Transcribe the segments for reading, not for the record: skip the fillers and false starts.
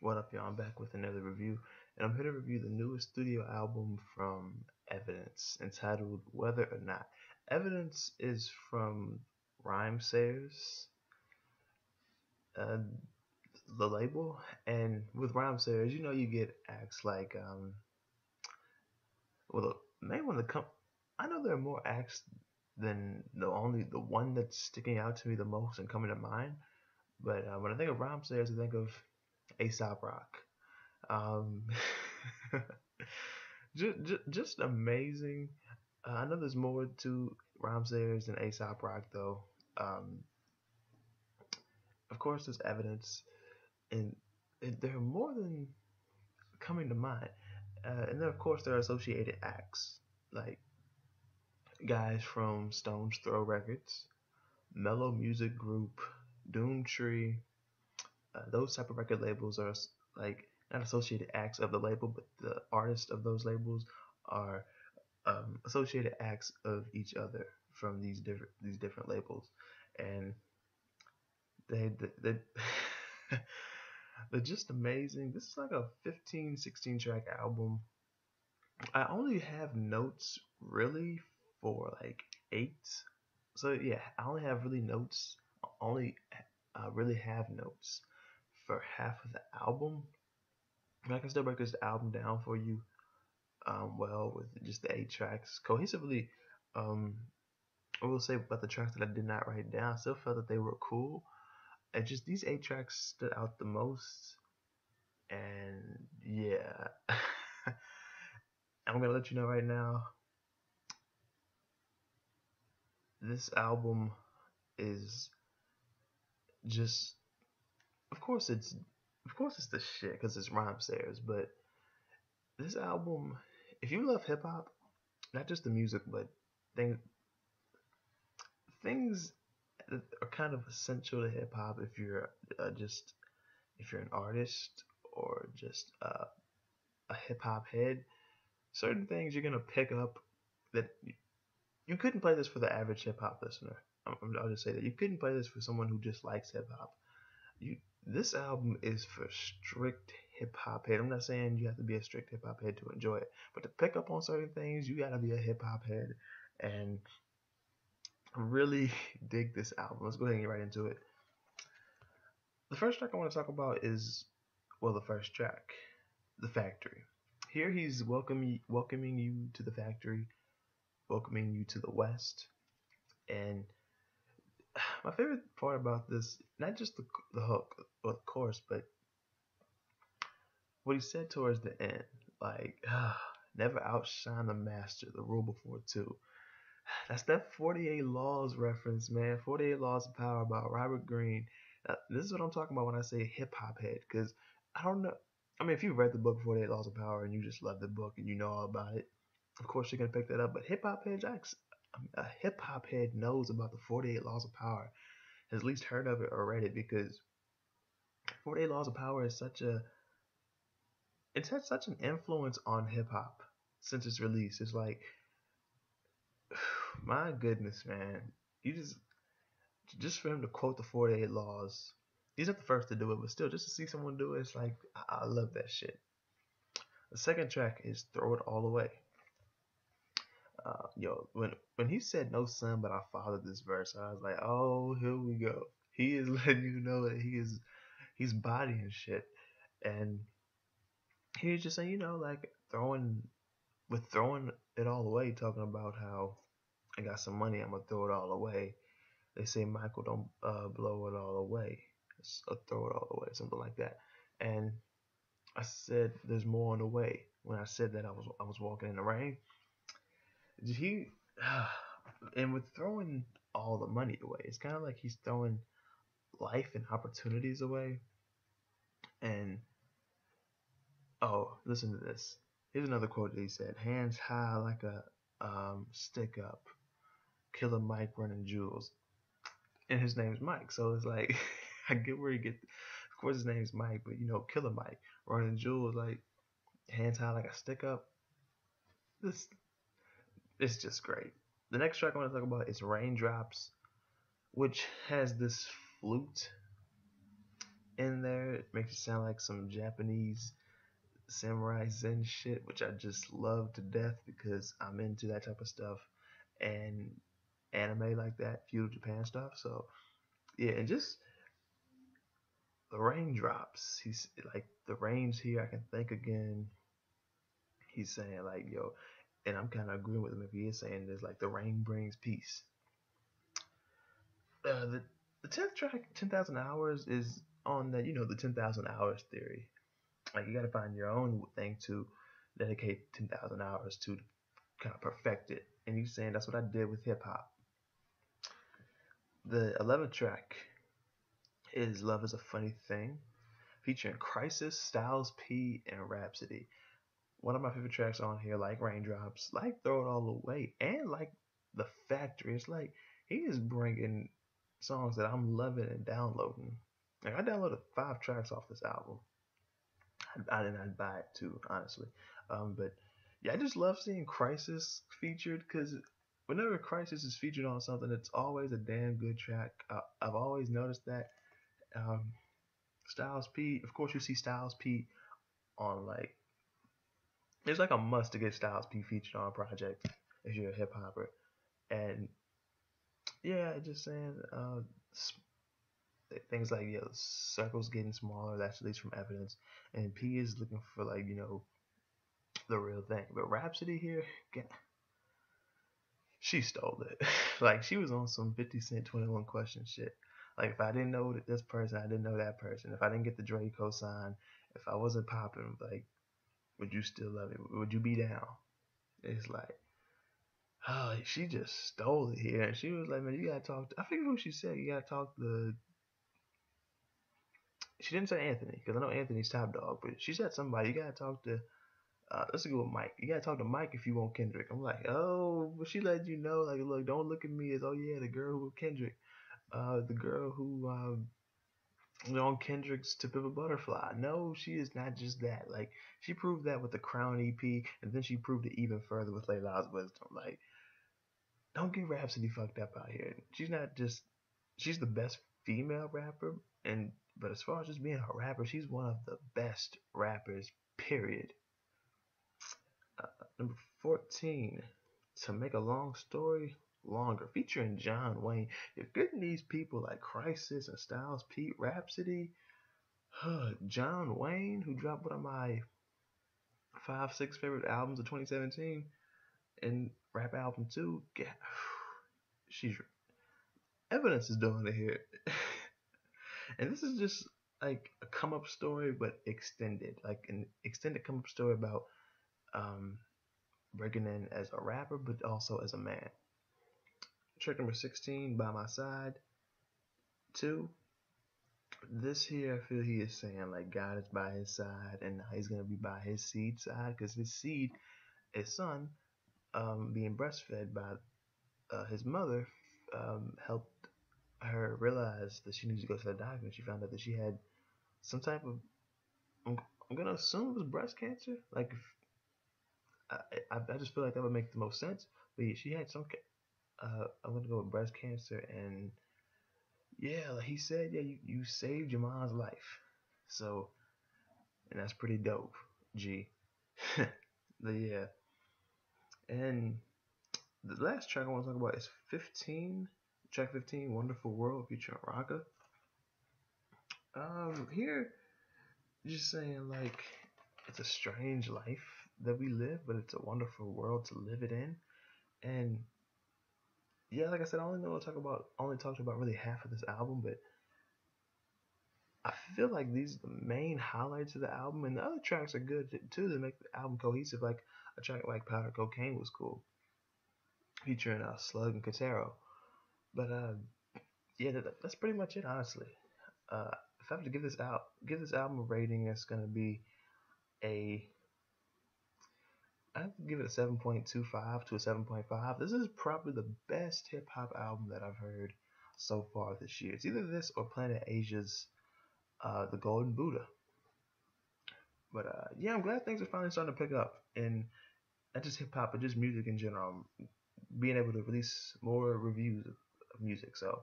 What up, y'all? I'm back with another review, and I'm here to review the newest studio album from Evidence, entitled Whether or Not. Evidence is from Rhymesayers, uh, the label, and with Rhymesayers, you get acts like, well, the main one that come, I know there are more acts than the one that's sticking out to me the most and coming to mind, but when I think of Rhymesayers, I think of Aesop Rock. Um, just amazing. I know there's more to Rhyme Sayers than Aesop Rock, though. Um, of course, there's evidence, and there are more than coming to mind. And then, of course, there are associated acts like guys from Stone's Throw Records, Mellow Music Group, Doomtree. Those type of record labels are like not associated acts of the label, but the artists of those labels are associated acts of each other from these different labels, and they they're just amazing. This is like a 15, 16 track album. I only have notes really for like eight. So yeah, I only have really notes. Only really have notes for half of the album. And I can still break this album down for you well with just the eight tracks cohesively. Um, I will say about the tracks that I did not write down, I still felt that they were cool. And just these eight tracks stood out the most. And yeah, I'm gonna let you know right now. This album is just, of course it's the shit because it's Rhyme Sayers. But this album, if you love hip hop, not just the music, but things things that are kind of essential to hip hop, if you're just if you're an artist or just a hip hop head, certain things you're gonna pick up that you couldn't play this for the average hip hop listener. I'll just say that you couldn't play this for someone who just likes hip hop. You This album is for strict hip hop head. I'm not saying you have to be a strict hip hop head to enjoy it, but to pick up on certain things, you gotta be a hip hop head and really dig this album. Let's go ahead and get right into it. The first track I want to talk about is, well, the first track, The Factory. Here he's welcoming you to the factory, welcoming you to the West. And my favorite part about this, not just the hook or the chorus, but what he said towards the end, like, never outshine the master, the rule before two. That's that 48 Laws reference, man. 48 Laws of Power about Robert Greene. This is what I'm talking about when I say hip hop head, because I don't know. I mean, if you read the book 48 Laws of Power and you just love the book and you know all about it, of course you're gonna pick that up. But a hip hop head knows about the 48 Laws of Power, has at least heard of it or read it, because 48 Laws of Power is it's had such an influence on hip hop since its release. It's like, my goodness, man. You just for him to quote the 48 laws. He's not the first to do it, but still, just to see someone do it, it's like, I love that shit. The second track is Throw It All Away. When he said no son, but I fathered this verse, I was like, oh, here we go. He is letting you know that he's bodying shit, and he's just saying, like throwing it all away, talking about how I got some money, I'm gonna throw it all away. They say, Michael, don't blow it all away, throw it all away, something like that. And I said, there's more on the way. When I said that, I was walking in the rain. He and with throwing all the money away, it's kind of like he's throwing life and opportunities away. And oh, listen to this. Here's another quote that he said: "Hands high like a stick up, Killer Mike running jewels." And his name's Mike, so it's like I get where he get. Of course, his name's Mike, but Killer Mike running jewels, like hands high like a stick up. This It's just great. The next track I want to talk about is Raindrops, which has this flute, in there. It makes it sound like some Japanese samurai zen shit, which I just love to death because I'm into that type of stuff and anime like that, feudal Japan stuff. So yeah, and just the raindrops. He's like the rains here. I can think again. He's saying like yo, and I'm kind of agreeing with him if he is saying this. Like the rain brings peace. The tenth track, 10,000 hours, is on the the 10,000 hours theory. Like you got to find your own thing to dedicate 10,000 hours to kind of perfect it. And he's saying that's what I did with hip hop. The 11th track is Love is a Funny Thing, featuring Crisis, Styles P, and Rhapsody. One of my favorite tracks on here, like Raindrops, like Throw It All Away, and like The Factory. It's like he is bringing songs that I'm loving and downloading. Like I downloaded 5 tracks off this album. I did not buy it too, honestly. But yeah, I just love seeing Crisis featured because whenever Crisis is featured on something, it's always a damn good track. I've always noticed that. Um, Styles P, of course, you see Styles P on like it's like a must to get Styles P featured on a project if you're a hip hopper. And yeah, just saying things like circles getting smaller. That's at least from evidence. And P is looking for like the real thing. But Rhapsody here, she stole it. Like she was on some 50 Cent 21 question shit. Like if I didn't know this person, I didn't know that person. If I didn't get the Draco sign, if I wasn't popping, like would you still love it? Would you be down? It's like, oh, she just stole it here. And she was like, man, you gotta talk to, I forget who she said. You gotta talk to, she didn't say Anthony, because I know Anthony's top dog, but she said somebody, you gotta talk to, let's go with Mike. You gotta talk to Mike if you want Kendrick. I'm like, oh, but she let you know, like, look, don't look at me as, oh yeah, the girl who with Kendrick. The girl who, on Kendrick's Tip of a Butterfly. No, she is not just that. Like, she proved that with the Crown EP, and then she proved it even further with Layla's Wisdom. Like, don't get Rhapsody fucked up out here. She's not just she's the best female rapper, and but as far as just being a rapper, she's one of the best rappers. Period. Number 14, to make a long story longer, featuring John Wayne. You're getting these people like Crisis and Styles P, Rhapsody, John Wayne, who dropped one of my 5, 6 favorite albums of 2017, and rap album too. She's evidence is doing it here. And this is just like a come up story, but extended, like an extended come up story about um, breaking in as a rapper, but also as a man. Track number 16, By My Side. 2, this here, I feel he is saying like God is by his side, and now he's gonna be by his seed side, because his seed, his son, being breastfed by his mother, helped her realize that she needs to go to the doctor, and she found out that she had some type of I'm gonna assume it was breast cancer. Like I just feel like that would make the most sense. But yeah, she had some. I'm gonna go with breast cancer, and yeah, like he said, yeah, you saved your mom's life. So, and that's pretty dope. G. But yeah, and the last track I want to talk about is 15. Track 15, Wonderful World, featuring Raka. Here, just saying like it's a strange life that we live, but it's a wonderful world to live it in. And yeah, like I said, I only talked about really half of this album, but I feel like these are the main highlights of the album, and the other tracks are good too to make the album cohesive. Like a track like Powder Cocaine was cool, featuring Slug and Katero. But yeah, that's pretty much it, honestly. If I have to give this album a rating, it's gonna be a I have to give it a 7.25 to a 7.5. This is probably the best hip hop album that I've heard so far this year. It's either this or Planet Asia's The Golden Buddha. But yeah, I'm glad things are finally starting to pick up. And not just hip hop, but just music in general. Being able to release more reviews of music. So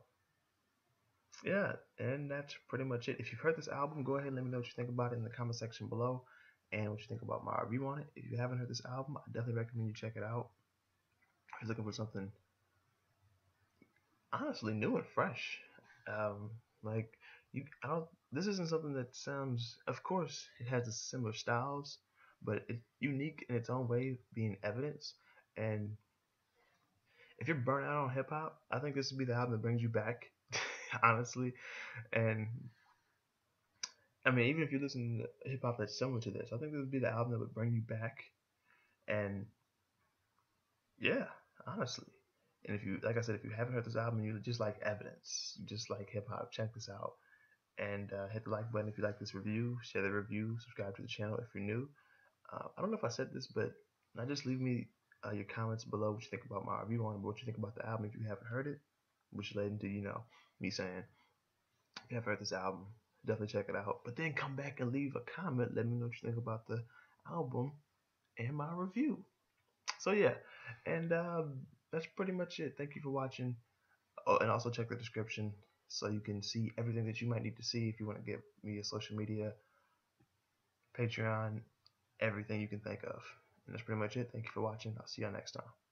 yeah, and that's pretty much it. If you've heard this album, go ahead and let me know what you think about it in the comment section below, and what you think about my review on it. If you haven't heard this album, I definitely recommend you check it out. If you're looking for something honestly new and fresh, um, like I don't. This isn't something that sounds. Of course, it has the similar styles, but it's unique in its own way, being evidence. And if you're burnt out on hip hop, I think this would be the album that brings you back, honestly. And I mean, even if you listen to hip hop that's similar to this, I think this would be the album that would bring you back. And yeah, honestly. And if you, like I said, if you haven't heard this album, you just like evidence, you just like hip hop, check this out. And hit the like button if you like this review. Share the review. Subscribe to the channel if you're new. I don't know if I said this, but not just leave me your comments below what you think about my review on it, but what you think about the album if you haven't heard it, which led into me saying if you haven't heard this album, definitely check it out. But then come back and leave a comment. Let me know what you think about the album and my review. So yeah, and that's pretty much it. Thank you for watching. Oh, and also check the description so you can see everything that you might need to see if you want to get me a social media, Patreon, everything you can think of. And that's pretty much it. Thank you for watching. I'll see y'all next time.